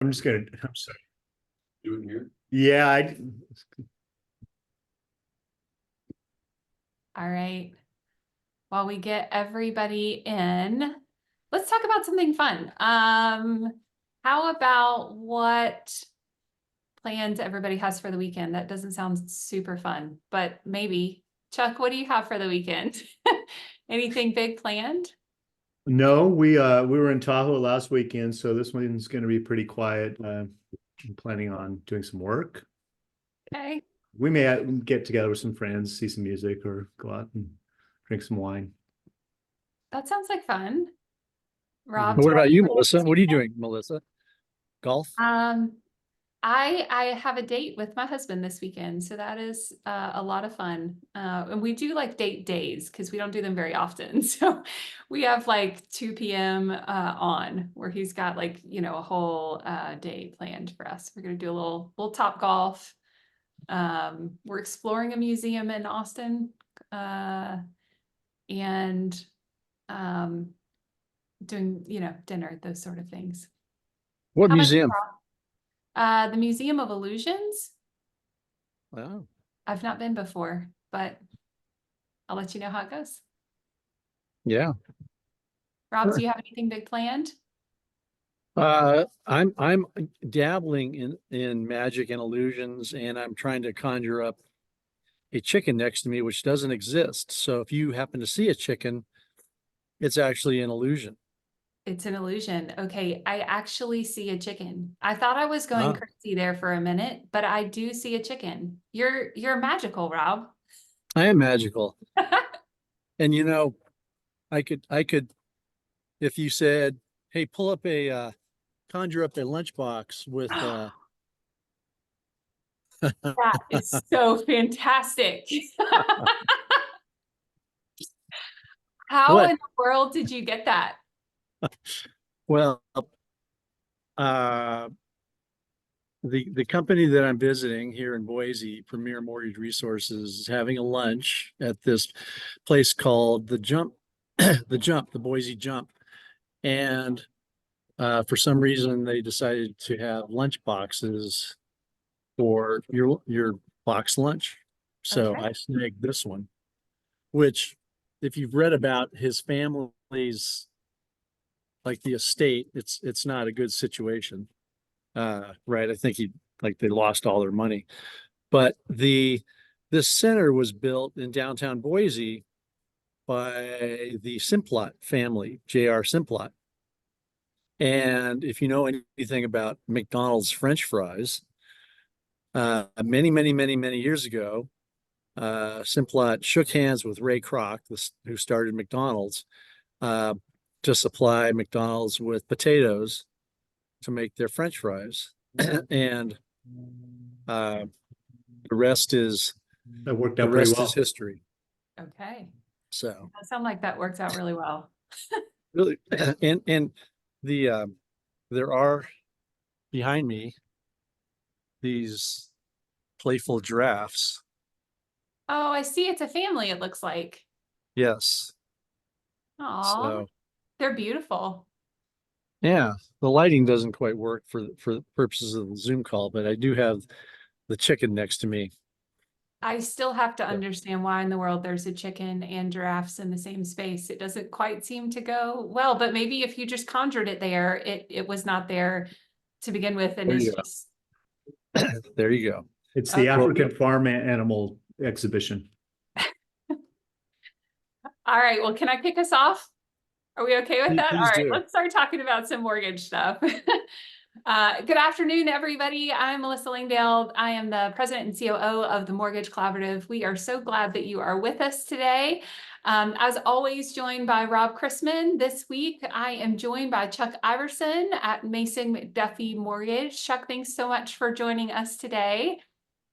I'm just gonna, I'm sorry. Do it here. Yeah, All right. While we get everybody in, let's talk about something fun. How about what plans everybody has for the weekend? That doesn't sound super fun, but maybe. Chuck, what do you have for the weekend? Anything big planned? no, we were in Tahoe last weekend, so this one's gonna be pretty quiet. I'm planning on doing some work. Okay. We may get together with some friends, see some music, or go out and drink some wine. That sounds like fun. Rob, Mhm. do What you have about you, plans Melissa? this What are you weekend? doing, Melissa? Golf? I have a date with my husband this weekend, so that is a lot of fun. And we do like date days because we don't do them very often. So we have like 2 p.m. On where he's got like, a whole day planned for us. We're gonna do a little top golf. We're exploring a museum in Austin, and um, doing, dinner, those sort of things. What How about you, museum? the Museum of Illusions? Wow. I've not been before, but I'll let you know how it goes. Yeah. Rob, Sure. do you have anything big planned? I'm dabbling in magic and illusions, and I'm trying to conjure up a chicken next to me, which doesn't exist. So if you happen to see a chicken, it's actually an illusion. It's an illusion. Okay, I actually see a chicken. I thought I was going Ah, crazy there for a minute, but I do see a chicken. You're magical, Rob. I am magical. And I could, if you said, hey, pull up conjure up a lunchbox with That is so fantastic. How what? in the world did you get that? Well, uh the company that I'm visiting here in Boise, Premier Mortgage Resources, is having a lunch at this place called the Jump, the Boise Jump. And for some reason, they decided to have lunch boxes for your box lunch. So Okay. I snagged this one, which, if you've read about his family's, like the estate, it's not a good situation. Right. I think they lost all their money. But this center was built in downtown Boise by the Simplot family, J.R. Simplot. And if you know anything about McDonald's French fries, many, many, many, many years ago, Simplot shook hands with Ray Kroc, who started McDonald's, uh, to supply McDonald's with potatoes to make their French fries. And uh, the rest is That worked the out pretty rest is well. history. Okay. So That sounds like that works out really well. really, and the there are behind me these playful giraffes. Oh, I see. It's a family, it looks like. Yes. Aw, So they're beautiful. yeah, the lighting doesn't quite work for the purposes of the Zoom call, but I do have the chicken next to me. I still have to So, understand why in the world there's a chicken and giraffes in the same space. It doesn't quite seem to go well, but maybe if you just conjured it there, it was not there to begin with, and there it's you just go. There you go. It's the okay. Well, African farm animal exhibition. All right. Well, can I kick us off? Are we okay with that? All please right, do. let's start talking about some mortgage stuff. Good afternoon, everybody. I'm Melissa Langdale. I am the president and COO of the Mortgage Collaborative. We are so glad that you are with us today. As always, joined by Rob Chrisman. This week, I am joined by Chuck Iverson at Mason McDuffie Mortgage. Chuck, thanks so much for joining us today.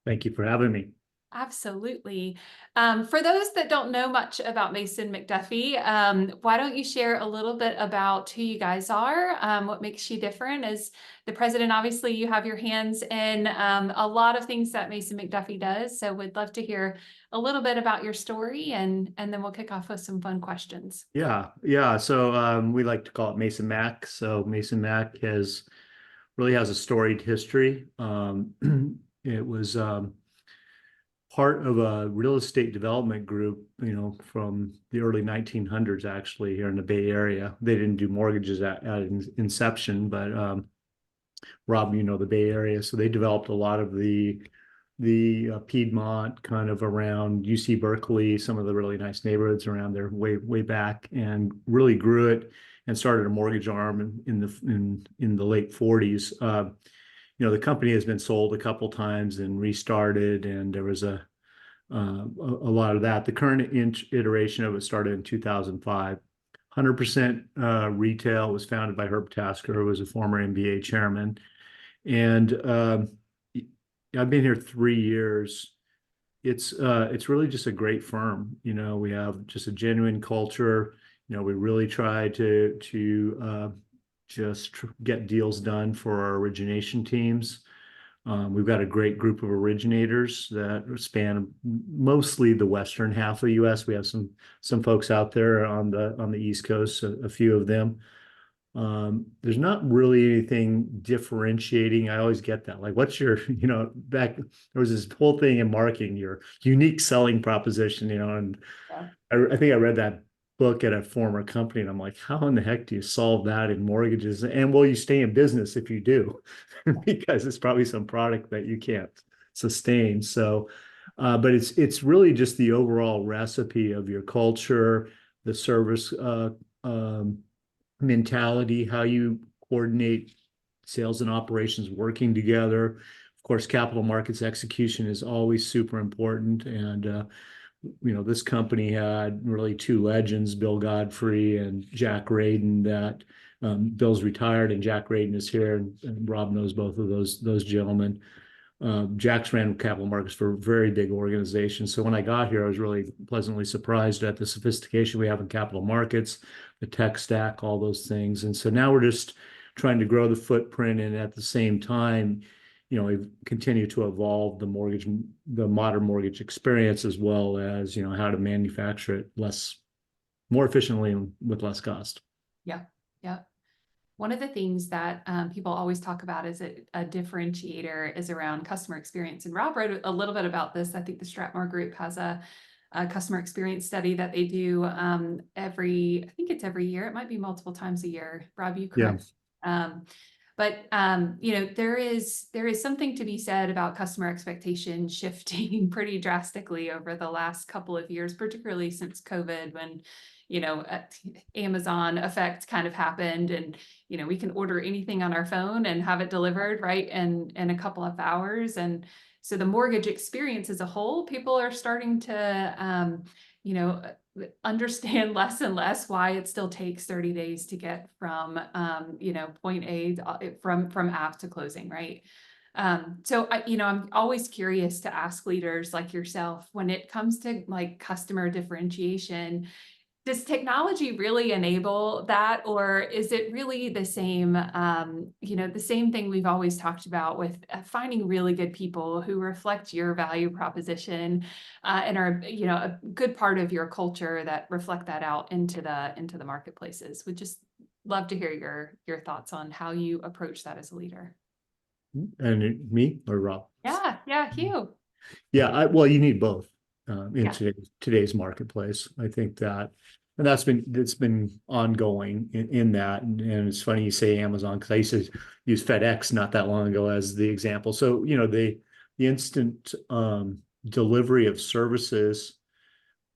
Thank you for having me. Absolutely. For those that don't know much about Mason McDuffie, why don't you share a little bit about who you guys are, what makes you different? As the president, obviously you have your hands in a lot of things that Mason McDuffie does. So we'd love to hear a little bit about your story, and then we'll kick off with some fun questions. Yeah. So we like to call it Mason Mac. So Mason Mac has really has a storied history. It was part of a real estate development group, from the early 1900s, actually, here in the Bay Area. They didn't do mortgages at inception, but Rob, the Bay Area, so they developed a lot of the Piedmont, kind of around UC Berkeley, some of the really nice neighborhoods around there, way back, and really grew it and started a mortgage arm in the late 40s. The company has been sold a couple times and restarted, and there was a lot of that. The current iteration of it started in 2005. 100% retail. Was founded by Herb Tasker, who was a former MBA chairman. And I've been here 3 years. It's really just a great firm. We have just a genuine culture. We really try to get deals done for our origination teams. We've got a great group of originators that span mostly the western half of the U.S. We have some folks out there on the East Coast, a few of them. There's not really anything differentiating. I always get that. Like, what's your, back, there was this whole thing in marketing, your unique selling proposition, and Yeah. I think I read that book at a former company, and I'm like, how in the heck do you solve that in mortgages? And will you stay in business if you do? Because it's probably some product that you can't sustain. So, but it's really just the overall recipe of your culture, the service mentality, how you coordinate sales and operations working together. Of course, capital markets execution is always super important. And this company had really two legends, Bill Godfrey and Jack Radin. That Bill's retired and Jack Radin is here, and Rob knows both of those gentlemen. Jack's ran capital markets for a very big organization. So when I got here, I was really pleasantly surprised at the sophistication we have in capital markets, the tech stack, all those things. And so now we're just trying to grow the footprint, and at the same time, we continue to evolve the modern mortgage experience, as well as, how to manufacture it more efficiently and with less cost. Yeah. Yeah. One of the things that people always talk about as a differentiator is around customer experience. And Rob wrote a little bit about this. I think the Stratmore Group has a customer experience study that they do I think it's every year. It might be multiple times a year. Rob, you correct. Yeah. But there is something to be said about customer expectation shifting pretty drastically over the last couple of years, particularly since COVID, when Amazon effect kind of happened, and we can order anything on our phone and have it delivered right in a couple of hours. And so the mortgage experience as a whole, people are starting to understand less and less why it still takes 30 days to get from point A from app to closing, right? So I'm always curious to ask leaders like yourself, when it comes to like customer differentiation, does technology really enable that, or is it really the same, the same thing we've always talked about with finding really good people who reflect your value proposition and are, a good part of your culture that reflect that out into the marketplaces? Would just love to hear your thoughts on how you approach that as a leader. And me or Rob? Yeah, Hugh. Yeah, well, you need both in today's marketplace. I think that, and it's been ongoing in that. And it's funny you say Amazon, because I used to use FedEx not that long ago as the example. So the instant delivery of services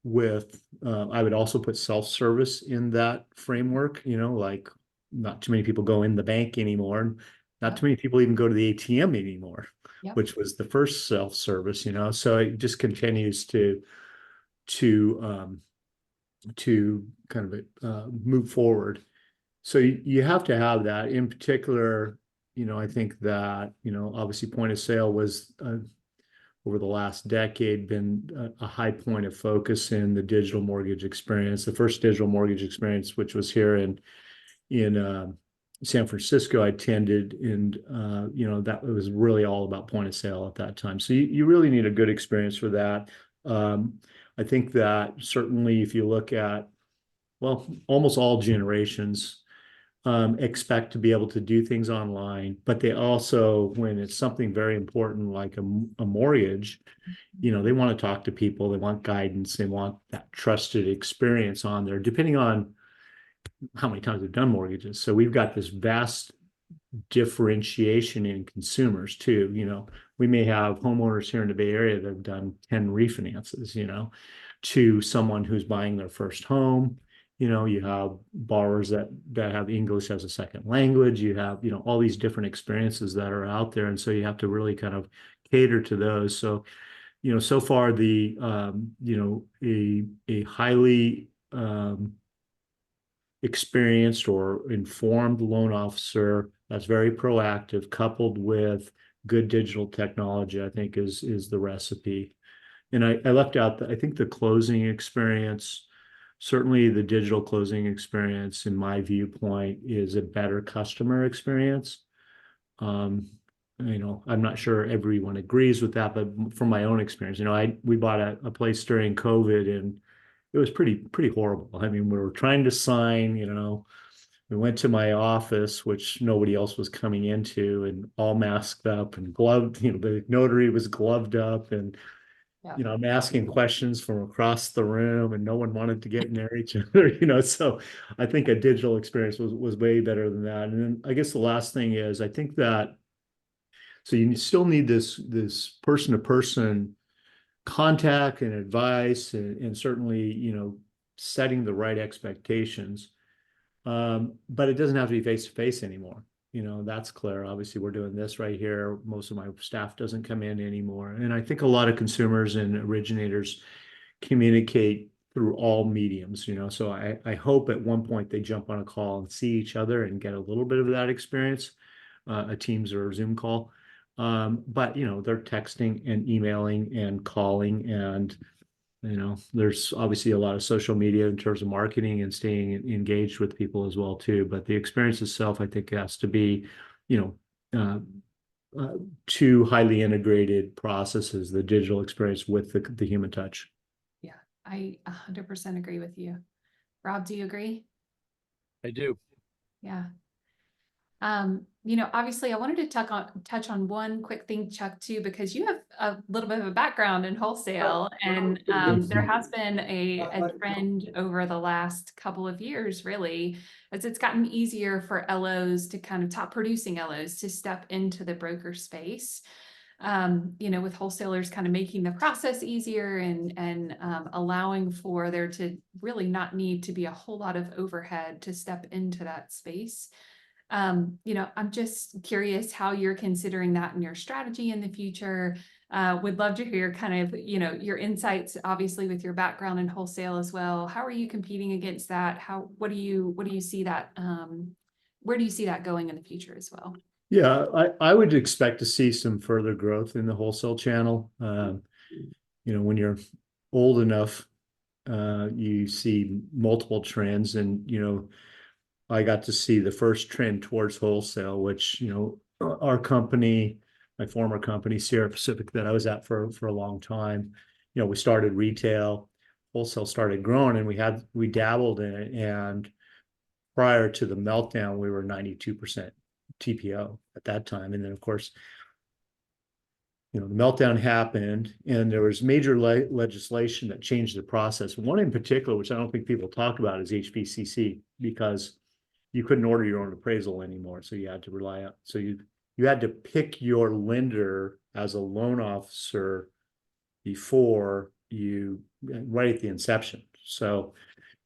with I would also put self-service in that framework. Like, not too many people go in the bank anymore. Not too many people even go to the ATM anymore, which was the first self-service, so it just continues to kind of move forward. So you have to have that. In particular, I think that, obviously point of sale was over the last decade been a high point of focus in the digital mortgage experience. The first digital mortgage experience, which was here in San Francisco, I attended, and that was really all about point of sale at that time. So you really need a good experience for that. I think that certainly if you look at, well, almost all generations expect to be able to do things online, but they also, when it's something very important like a mortgage, they want to talk to people, they want guidance, they want that trusted experience on there, depending on how many times they've done mortgages. So we've got this vast differentiation in consumers too. We may have homeowners here in the Bay Area that have done 10 refinances, to someone who's buying their first home. You have borrowers that have English as a second language. You have, all these different experiences that are out there. And so you have to really kind of cater to those. So, so far the, a highly experienced or informed loan officer that's very proactive, coupled with good digital technology, I think is the recipe. And I left out I think the closing experience, certainly the digital closing experience, in my viewpoint, is a better customer experience. I'm not sure everyone agrees with that, but from my own experience, we bought a place during COVID, and it was pretty horrible. I mean, we were trying to sign, we went to my office, which nobody else was coming into, and all masked up and gloved, the notary was gloved up, and Yeah. I'm asking questions from across the room, and no one wanted to get near each other, so I think a digital experience was way better than that. And then I guess the last thing is, I think that, so you still need this person to person contact and advice, and certainly, setting the right expectations. But it doesn't have to be face to face anymore. That's clear. Obviously, we're doing this right here. Most of my staff doesn't come in anymore. And I think a lot of consumers and originators communicate through all mediums, So I hope at one point they jump on a call and see each other and get a little bit of that experience, a Teams or a Zoom call. But they're texting and emailing and calling, and there's obviously a lot of social media in terms of marketing and staying engaged with people as well too. But the experience itself, I think, has to be, two highly integrated processes: the digital experience with the human touch. Yeah, I 100% agree with you. Rob, do you agree? I do. Yeah. Obviously I wanted to touch on one quick thing, Chuck, too, because you have a little bit of a background in wholesale, and there has been a trend over the last couple of years, really, as it's gotten easier for LOs to kind of top producing LOs to step into the broker space. With wholesalers kind of making the process easier and allowing for there to really not need to be a whole lot of overhead to step into that space. I'm just curious how you're considering that in your strategy in the future. Would love to hear kind of, your insights, obviously with your background in wholesale as well. How are you competing against that? What do you see that, where do you see that going in the future as well? Yeah, I would expect to see some further growth in the wholesale channel. When you're old enough, you see multiple trends, and I got to see the first trend towards wholesale, which, our company, my former company, Sierra Pacific, that I was at for a long time, we started retail, wholesale started growing, and we dabbled in it. And prior to the meltdown, we were 92% TPO at that time. And then, of course, the meltdown happened, and there was major legislation that changed the process. One in particular, which I don't think people talk about, is HVCC, because you couldn't order your own appraisal anymore. So you had to rely on, so you had to pick your lender as a loan officer before you, right at the inception. So,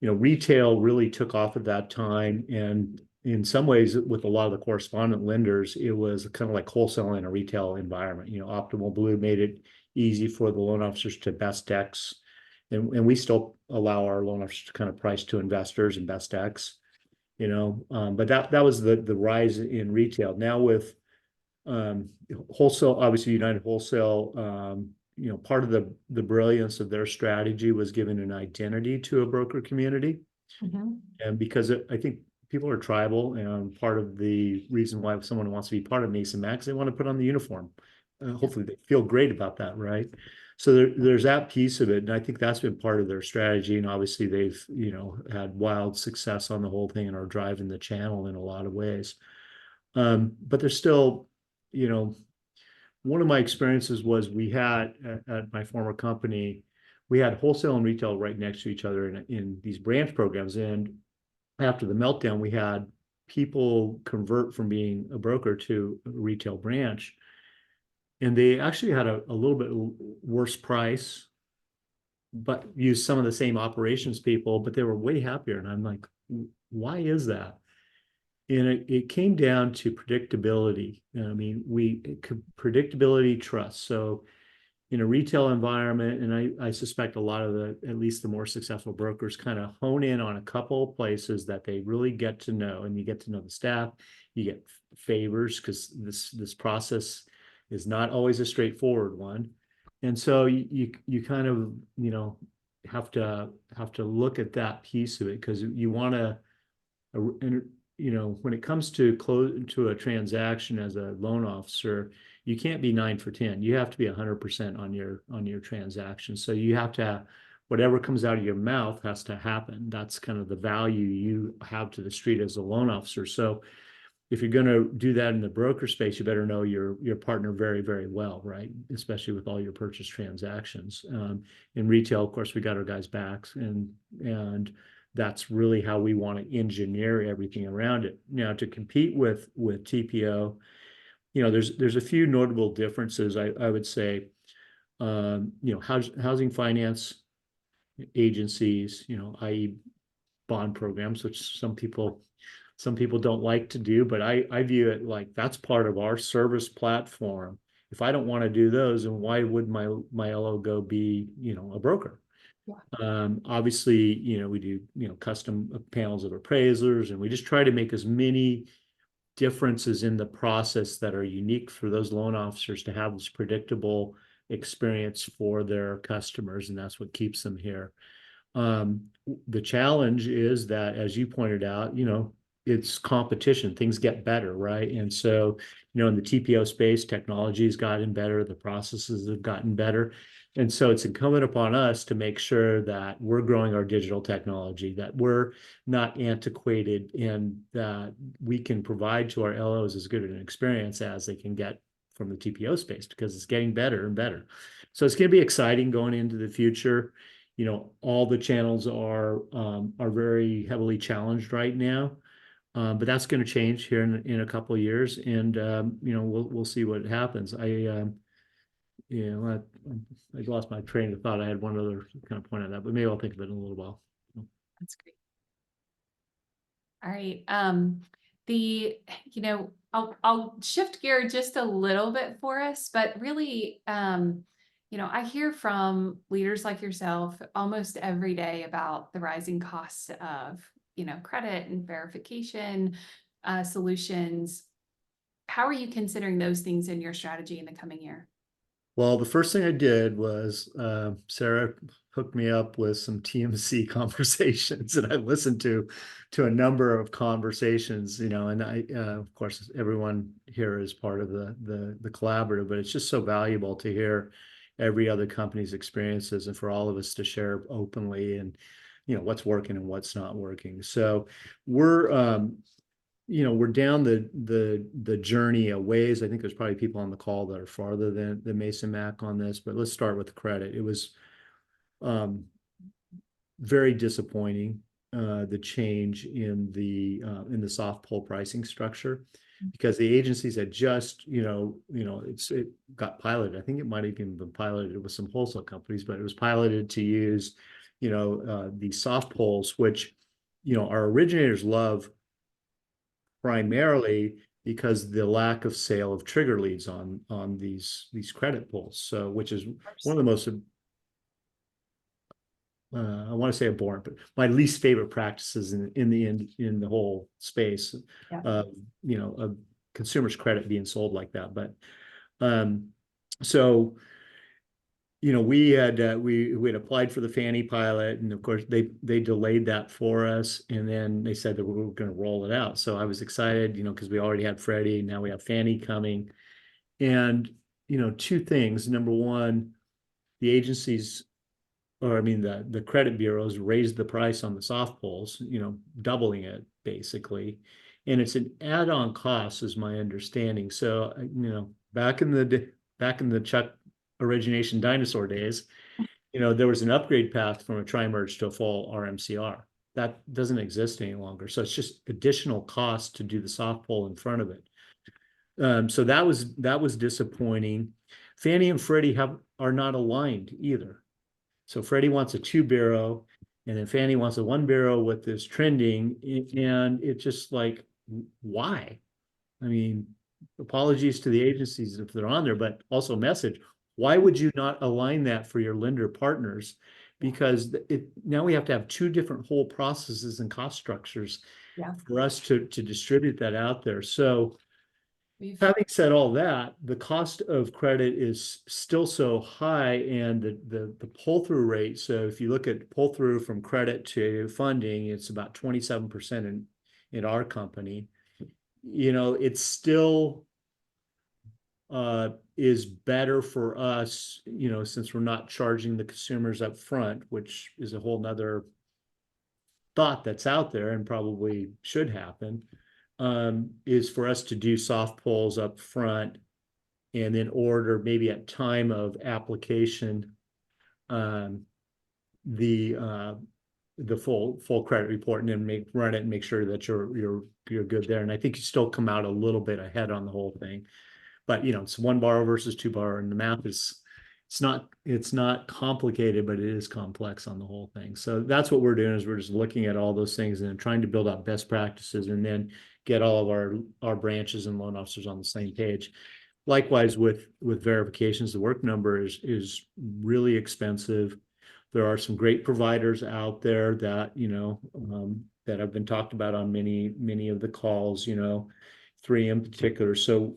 retail really took off at that time. And in some ways, with a lot of the correspondent lenders, it was kind of like wholesale in a retail environment. Optimal Blue made it easy for the loan officers to best X. And we still allow our loan officers to kind of price to investors and best X. But that was the rise in retail. Now with wholesale, obviously United Wholesale, part of the brilliance of their strategy was giving an identity to a broker community. Mm-hmm. And because I think people are tribal, and part of the reason why someone wants to be part of Mason Max, they want to put on the uniform. Hopefully they feel great about that, right? So there's that piece of it, and I think that's been part of their strategy. And obviously, they've had wild success on the whole thing and are driving the channel in a lot of ways. But there's still, one of my experiences was we had at my former company, we had wholesale and retail right next to each other in these branch programs. And after the meltdown, we had people convert from being a broker to a retail branch. And they actually had a little bit worse price, but used some of the same operations people, but they were way happier. And I'm like, why is that? And it came down to predictability. I mean, predictability, trust. So in a retail environment, and I suspect a lot of at least the more successful brokers kind of hone in on a couple of places that they really get to know, and you get to know the staff, you get favors because this process is not always a straightforward one. And so you kind of, have to look at that piece of it because you want to, and when it comes to a transaction as a loan officer, you can't be 9 for 10. You have to be 100% on your transaction. So you have to have whatever comes out of your mouth has to happen. That's kind of the value you have to the street as a loan officer. So if you're going to do that in the broker space, you better know your partner very, very well, right? Especially with all your purchase transactions. In retail, of course, we got our guys' backs, and that's really how we want to engineer everything around it. Now, to compete with TPO, there's a few notable differences. I would say, housing finance agencies, i.e. bond programs, which some people don't like to do, but I view it like that's part of our service platform. If I don't want to do those, then why would my LO go be, a broker? Yeah. Obviously, we do, custom panels of appraisers, and we just try to make as many differences in the process that are unique for those loan officers to have this predictable experience for their customers, and that's what keeps them here. The challenge is that, as you pointed out, it's competition. Things get better, right? And so, in the TPO space, technology has gotten better, the processes have gotten better. And so it's incumbent upon us to make sure that we're growing our digital technology, that we're not antiquated, and that we can provide to our LOs as good an experience as they can get from the TPO space, because it's getting better and better. So it's going to be exciting going into the future. All the channels are very heavily challenged right now. But that's going to change here in a couple of years, and we'll see what happens. I lost my train of thought. I had one other kind of point on that, but maybe I'll think of it in a little while. That's great. All right. I'll shift gear just a little bit for us, but really, I hear from leaders like yourself almost every day about the rising costs of, credit and verification solutions. How are you considering those things in your strategy in the coming year? Well, the first thing I did was Sarah hooked me up with some TMC conversations, and I listened to a number of conversations, and I of course everyone here is part of the collaborative, but it's just so valuable to hear every other company's experiences and for all of us to share openly and what's working and what's not working. So we're we're down the journey a ways. I think there's probably people on the call that are farther than Mason Mac on this, but let's start with credit. It was very disappointing, the change in the soft pull pricing structure, because the agencies had just it got piloted. I think it might have even been piloted with some wholesale companies, but it was piloted to use the soft pulls, which our originators love primarily because the lack of sale of trigger leads on these credit pulls. So, which is one of the most I want to say abhorrent, but my least favorite practices in the whole space. Yeah. Of consumers' credit being sold like that. But so we had applied for the Fannie pilot, and of course they delayed that for us, and then they said that we were going to roll it out. So I was excited, because we already had Freddie, now we have Fannie coming, and two things. Number one, the agencies, or I mean, the credit bureaus raised the price on the soft pulls, you know, doubling it basically. And it's an add-on cost is my understanding. So, you know, back in the Chuck origination dinosaur days, you know, there was an upgrade path from a tri-merge to a full RMCR. That doesn't exist any longer. So it's just additional cost to do the soft pull in front of it. So that was disappointing. Fannie and Freddie are not aligned either. So Freddie wants a 2 barrel, and then Fannie wants a 1 barrel with this trending, and it's just like, why? I mean, apologies to the agencies if they're on there, but also message, why would you not align that for your lender partners? Because now we have to have 2 different whole processes and cost structures Yeah. for us to distribute that out there. So We've having said all that, the cost of credit is still so high, and the pull-through rate. So if you look at pull-through from credit to funding, it's about 27% in our company. You know, it's still is better for us, you know, since we're not charging the consumers up front, which is a whole nother thought that's out there and probably should happen, is for us to do soft pulls up front and then order maybe at time of application um, the full credit report, and then run it and make sure that you're good there. And I think you still come out a little bit ahead on the whole thing. But you know, it's 1 borrower versus 2 borrower, and the math is it's not complicated, but it is complex on the whole thing. So that's what we're doing, is we're just looking at all those things and trying to build out best practices, and then get all of our branches and loan officers on the same page. Likewise with verifications, the work number is really expensive. There are some great providers out there that, you know, that have been talked about on many of the calls, you know, 3 in particular. So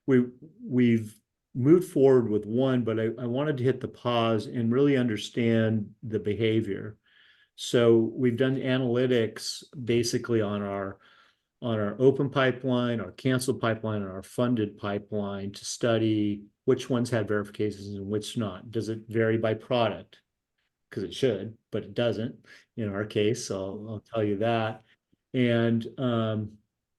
we've moved forward with one, but I wanted to hit the pause and really understand the behavior. So we've done analytics basically on our open pipeline, our canceled pipeline, and our funded pipeline to study which ones had verifications and which not. Does it vary by product? Because it should, but it doesn't in our case. So I'll tell you that. And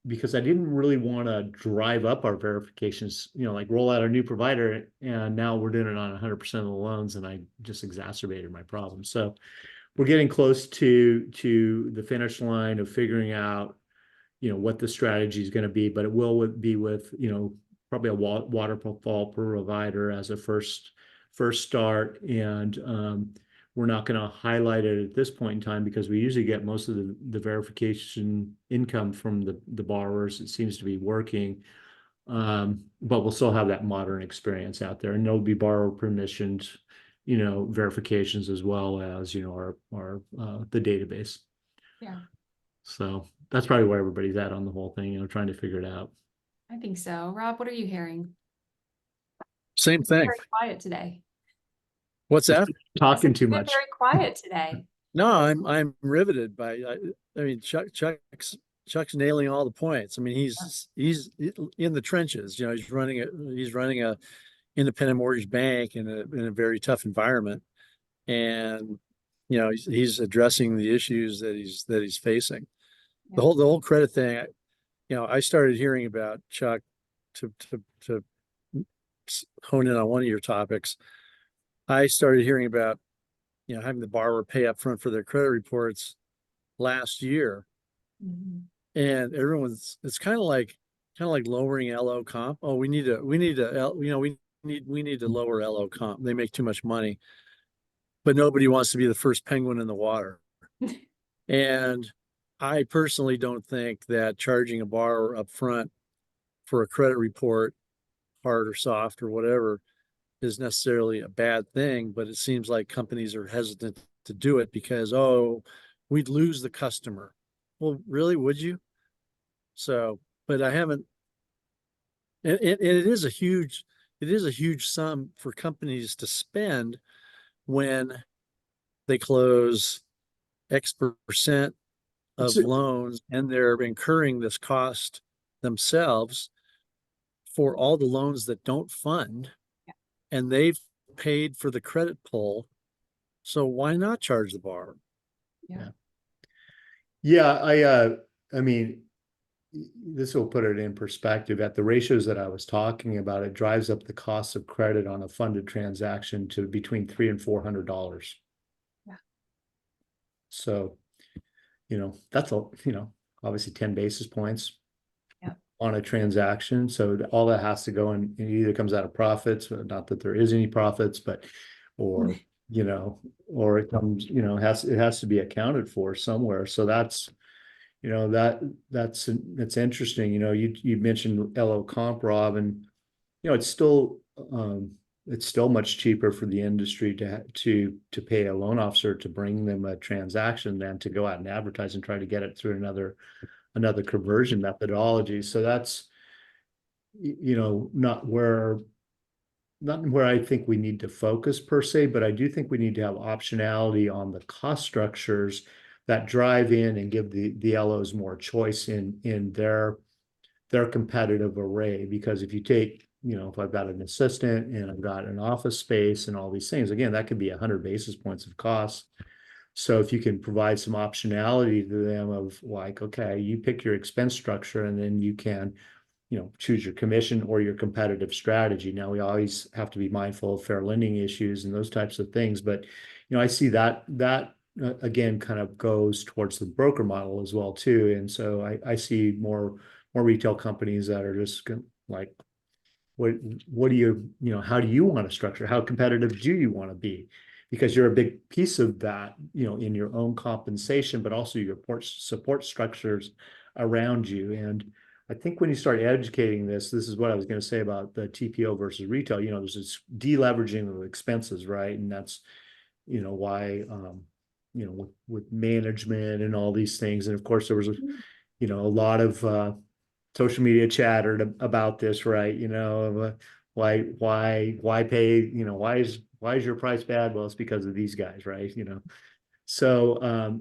because I didn't really want to drive up our verifications, you know, like roll out a new provider, and now we're doing it on 100% of the loans, and I just exacerbated my problem. So we're getting close to the finish line of figuring out, you know, what the strategy is going to be, but it will be with, you know, probably a waterfall provider as a first start. And we're not going to highlight it at this point in time because we usually get most of the verification income from the borrowers. It seems to be working. But we'll still have that modern experience out there, and there'll be borrower permissioned, you know, verifications as well as, you know, our the database. Yeah, So that's probably where everybody's at on the whole thing, you know, trying to figure it out. I think so. Rob, what are you hearing? Same thing. Very quiet today. What's that? Talking too You've been much. very quiet today. No, I'm riveted by. I mean, Chuck's nailing all the points. I mean, he's in the trenches. You know, he's running a independent mortgage bank in a very tough environment, and you know he's addressing the issues that he's facing. Yeah. The whole credit thing. You know, I started hearing about Chuck to hone in on one of your topics. I started hearing about, you know, having the borrower pay up front for their credit reports last year. Mm-hmm. And it's kind of like lowering LO comp. Oh, we need to lower LO comp. They make too much money, but nobody wants to be the first penguin in the water. And I personally don't think that charging a borrower up front for a credit report, hard or soft or whatever, is necessarily a bad thing, but it seems like companies are hesitant to do it because, oh, we'd lose the customer. Well, really, would you? So, but I haven't, and it is a huge sum for companies to spend when they close X percent of loans and they're incurring this cost themselves for all the loans that don't fund. And they've paid for the credit pull. So why not charge the borrower? Yeah, I mean, this will put it in perspective. At the ratios that I was talking about, it drives up the cost of credit on a funded transaction to between $300 and $400. Yeah. So, that's obviously 10 basis points Yeah. on a transaction. So all that has to go in, it either comes out of profits, not that there is any profits, but, or, or it comes, it has to be accounted for somewhere. So that's, that's interesting. You mentioned LO comp, Rob, and it's still much cheaper for the industry to pay a loan officer to bring them a transaction than to go out and advertise and try to get it through another conversion methodology. So that's not where I think we need to focus per se, but I do think we need to have optionality on the cost structures that drive in and give the LOs more choice in their competitive array. Because if you take, if I've got an assistant and I've got an office space and all these things, again, that could be 100 basis points of cost. So if you can provide some optionality to them of like, okay, you pick your expense structure and then you can, choose your commission or your competitive strategy. Now we always have to be mindful of fair lending issues and those types of things, but I see that again kind of goes towards the broker model as well too. And so I see more retail companies that are just like, what do how do you want to structure? How competitive do you want to be? Because you're a big piece of that, in your own compensation, but also your support structures around you. And I think when you start educating this is what I was going to say about the TPO versus retail. There's this deleveraging of expenses, right? And that's, why, with management and all these things. And of course, there was, a lot of social media chattered about this, right? Why pay, why is your price bad? Well, it's because of these guys, right? So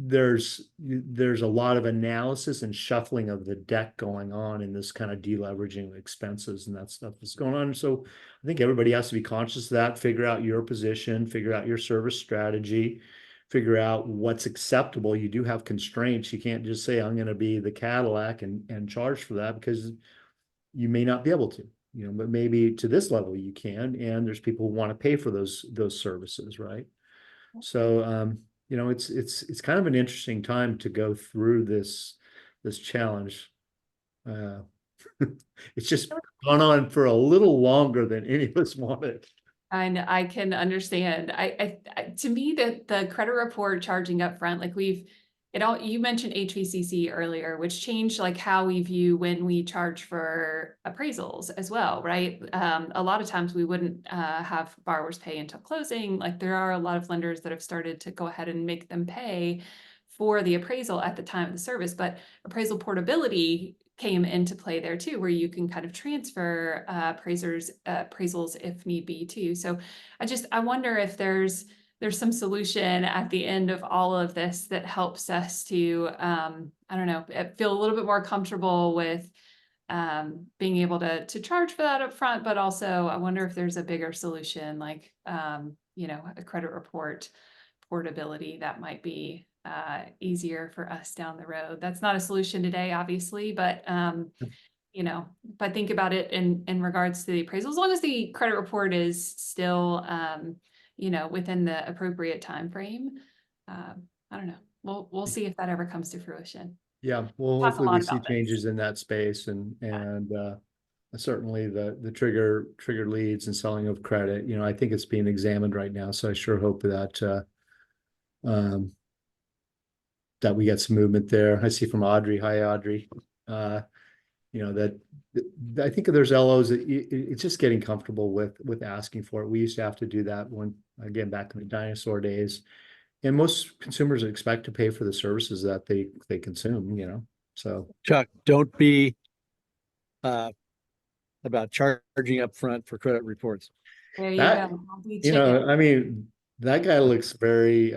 there's a lot of analysis and shuffling of the deck going on in this kind of deleveraging of expenses and that stuff that's going on. So I think everybody has to be conscious of that, figure out your position, figure out your service strategy, figure out what's acceptable. You do have constraints. You can't just say, I'm going to be the Cadillac and charge for that, because you may not be able to, but maybe to this level you can, and there's people who want to pay for those services, right? So it's kind of an interesting time to go through this challenge. It's just gone on for a little longer than any of us wanted. I can understand. To me, the credit report charging up front, like you mentioned HVCC earlier, which changed like how we view when we charge for appraisals as well, right? A lot of times we wouldn't have borrowers pay until closing. Like there are a lot of lenders that have started to go ahead and make them pay for the appraisal at the time of the service, but appraisal portability came into play there too, where you can kind of transfer appraisals if need be too. So I wonder if there's some solution at the end of all of this that helps us to, I don't know, feel a little bit more comfortable with being able to charge for that up front, but also I wonder if there's a bigger solution like, a credit report portability that might be easier for us down the road. That's not a solution today, obviously, but if I think about it in regards to the appraisal, as long as the credit report is still, within the appropriate time frame, I don't know. We'll see if that ever comes to fruition. Yeah, well, Talk a hopefully we lot see about this. changes in that space, and certainly the trigger leads and selling of credit. I think it's being examined right now, so I sure hope that that we get some movement there. I see from Audrey. Hi, Audrey. That I think there's LOs that it's just getting comfortable with asking for it. We used to have to do that again back in the dinosaur days, and most consumers expect to pay for the services that they consume. So Chuck, don't be about charging up front for credit reports. There you that go. Healthy chicken. I mean, that guy looks very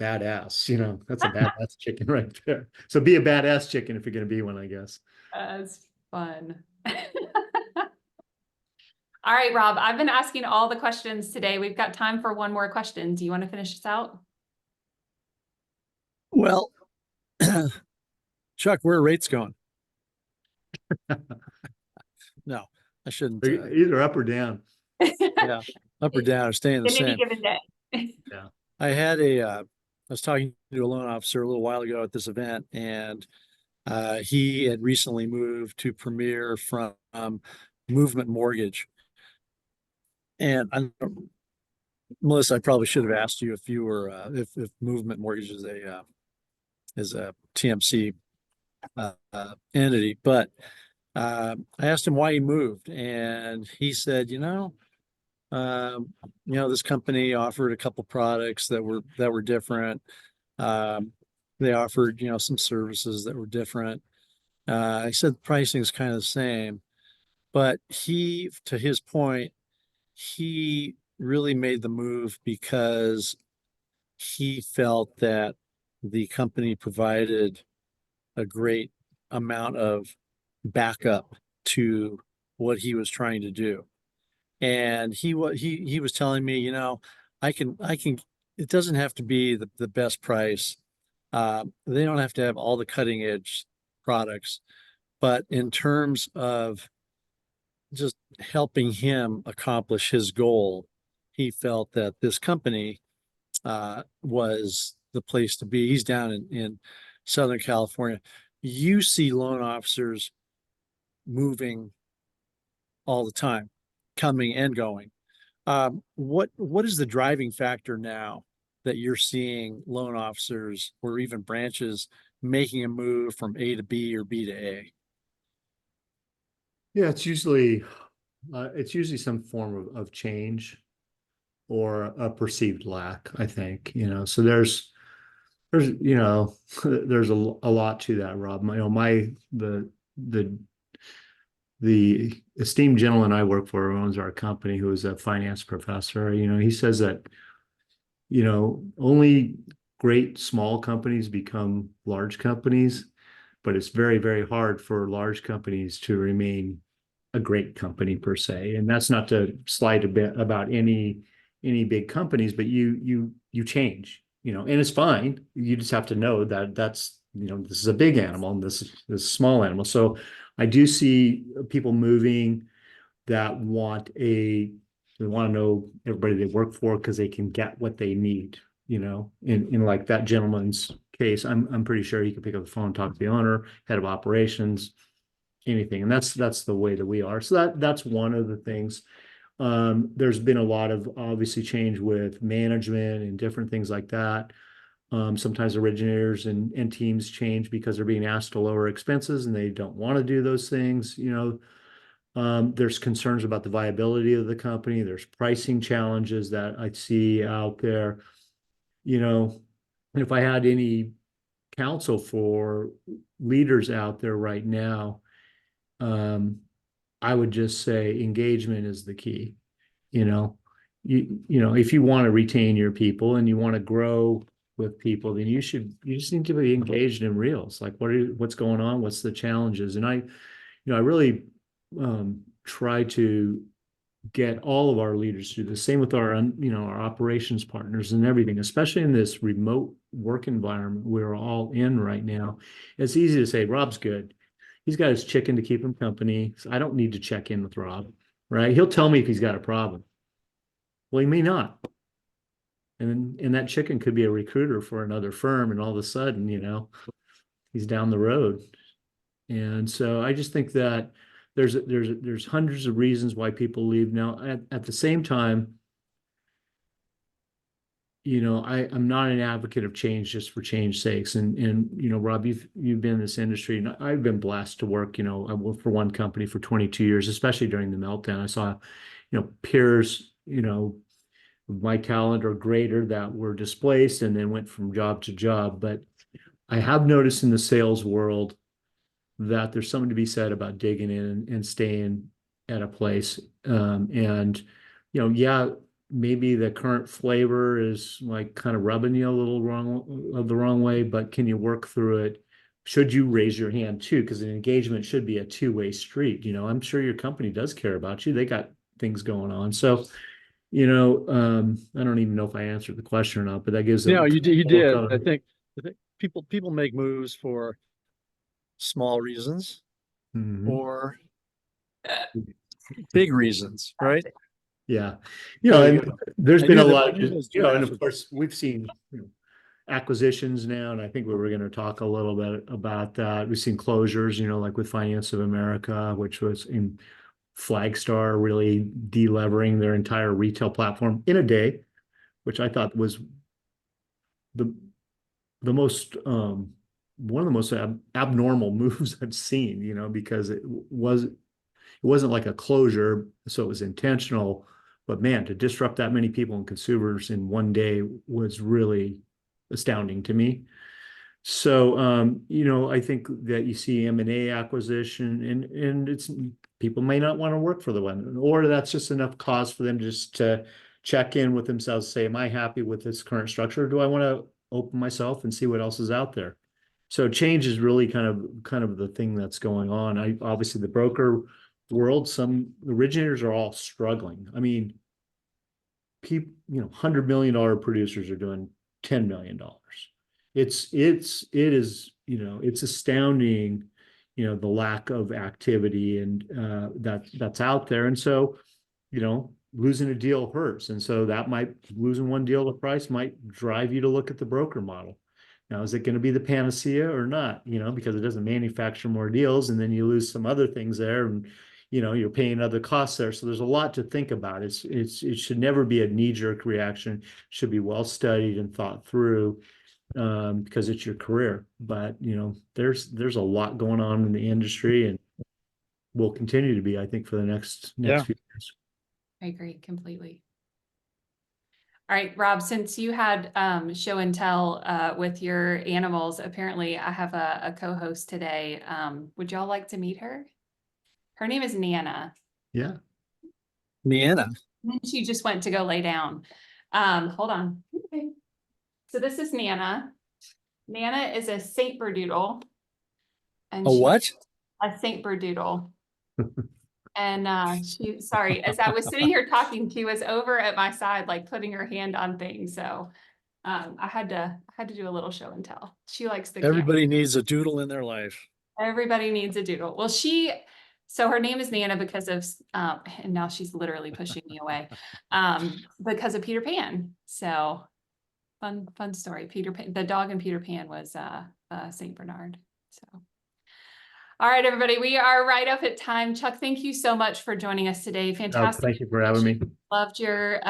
badass. That's a badass chicken right there. So be a badass chicken if you're going to be one, I guess. That's fun. All right, Rob, I've been asking all the questions today. We've got time for one more question. Do you want to finish this out? Well, Chuck, where are rates going? No, I shouldn't. Either up or down. Yeah, up or down or staying the In any same. given day. Yeah. I was talking to a loan officer a little while ago at this event, and he had recently moved to Premier from Movement Mortgage. And Melissa, I probably should have asked you if you were if Movement Mortgage is a TMC entity, but I asked him why he moved, and he said, this company offered a couple products that were different. They offered, some services that were different. He said the pricing is kind of the same, but to his point, he really made the move because he felt that the company provided a great amount of backup to what he was trying to do. And he was telling me, I can, it doesn't have to be the best price. They don't have to have all the cutting edge products, but in terms of just helping him accomplish his goal, he felt that this company was the place to be. He's down in Southern California. You see loan officers moving all the time, coming and going. What is the driving factor now that you're seeing loan officers or even branches making a move from A to B or B to A? Yeah, it's usually some form of change or a perceived lack, I think, so there's there's a lot to that, Rob. The esteemed gentleman I work for, who owns our company, who is a finance professor, he says that, only great small companies become large companies, but it's very, very hard for large companies to remain a great company per se. And that's not to slight a bit about any big companies, but you change, and it's fine. You just have to know that that's, this is a big animal and this is a small animal. So I do see people moving that they want to know everybody they work for because they can get what they need, in like that gentleman's case. I'm pretty sure he could pick up the phone, talk to the owner, head of operations, anything. And that's the way that we are. So that's one of the things. There's been a lot of obviously change with management and different things like that. Sometimes originators and teams change because they're being asked to lower expenses and they don't want to do those things. There's concerns about the viability of the company. There's pricing challenges that I see out there. If I had any counsel for leaders out there right now, I would just say engagement is the key. If you want to retain your people and you want to grow with people, then you just need to be engaged in reels. Like what's going on? What's the challenges? And I really try to get all of our leaders to do the same with our operations partners and everything, especially in this remote work environment we're all in right now. It's easy to say, Rob's good. He's got his chicken to keep him company. So I don't need to check in with Rob, right? He'll tell me if he's got a problem. Well, he may not. And that chicken could be a recruiter for another firm, and all of a sudden, he's down the road. And so I just think that there's hundreds of reasons why people leave. Now, at the same time, I'm not an advocate of change just for change sakes. And Rob, you've been in this industry, and I've been blessed to work. I worked for one company for 22 years, especially during the meltdown. I saw, peers, of my talent or greater that were displaced and then went from job to job. But I have noticed in the sales world that there's something to be said about digging in and staying at a place. Yeah, maybe the current flavor is like kind of rubbing you a little the wrong way, but can you work through it? Should you raise your hand too? Because an engagement should be a two-way street. I'm sure your company does care about you. They got things going on. So, I don't even know if I answered the question or not, but that gives You know, you did. kind I of- think people make moves for small reasons Mhm. or big reasons, right? Yeah. So And there's I been knew a that- lot I of, knew those and giraffes of would- course we've seen, acquisitions now, and I think we were going to talk a little bit about that. We've seen closures, like with Finance of America, which was in Flagstar really delevering their entire retail platform in a day, which I thought was the the most one of the most abnormal moves I've seen, because it wasn't like a closure, so it was intentional. But man, to disrupt that many people and consumers in one day was really astounding to me. So, I think that you see M&A acquisition, and it's people may not want to work for the one, or that's just enough cause for them just to check in with themselves, say, am I happy with this current structure? Or do I want to open myself and see what else is out there? So change is really kind of the thing that's going on. Obviously the broker world, some originators are all struggling. I mean, people, $100 million producers are doing $10 million. It's astounding, the lack of activity and that's out there. And so, losing a deal hurts. And so losing one deal, the price might drive you to look at the broker model. Now, is it going to be the panacea or not? Because it doesn't manufacture more deals, and then you lose some other things there, and you're paying other costs there. So there's a lot to think about. It should never be a knee-jerk reaction. It should be well studied and thought through, because it's your career. But there's a lot going on in the industry, and will continue to be, I think, for the next Yeah. few years. I agree completely. All right, Rob, since you had show and tell with your animals, apparently I have a co-host today. Would y'all like to meet her? Her name is Nana. Yeah. Leanna. And she just went to go lay down. Hold on. Okay. So this is Nana. Nana is a Saint Berdoodle. And A what? A Saint Berdoodle. And sorry, as I was sitting here talking, she was over at my side, like putting her hand on things. So I had to do a little show and tell. She likes the camera. Everybody needs a doodle in their life. Everybody needs a doodle. Well, so her name is Nana because of, and now she's literally pushing me away, because of Peter Pan. So fun story. Peter Pan, the dog in Peter Pan was Saint Bernard. So. All right, everybody, we are right up at time. Chuck, thank you so much for joining us today. Fantastic. Thank you for having me. Loved your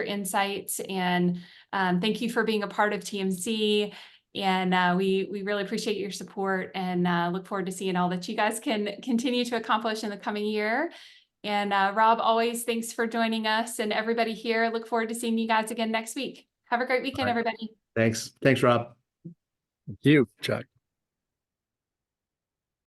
insights, and thank you for being a part of TMC. And we really appreciate your support, and look forward to seeing all that you guys can continue to accomplish in the coming year. And Rob, always thanks for joining us, and everybody here. Look forward to seeing you guys again next week. Have a great weekend, everybody. Thanks, Rob. Thank you, Chuck.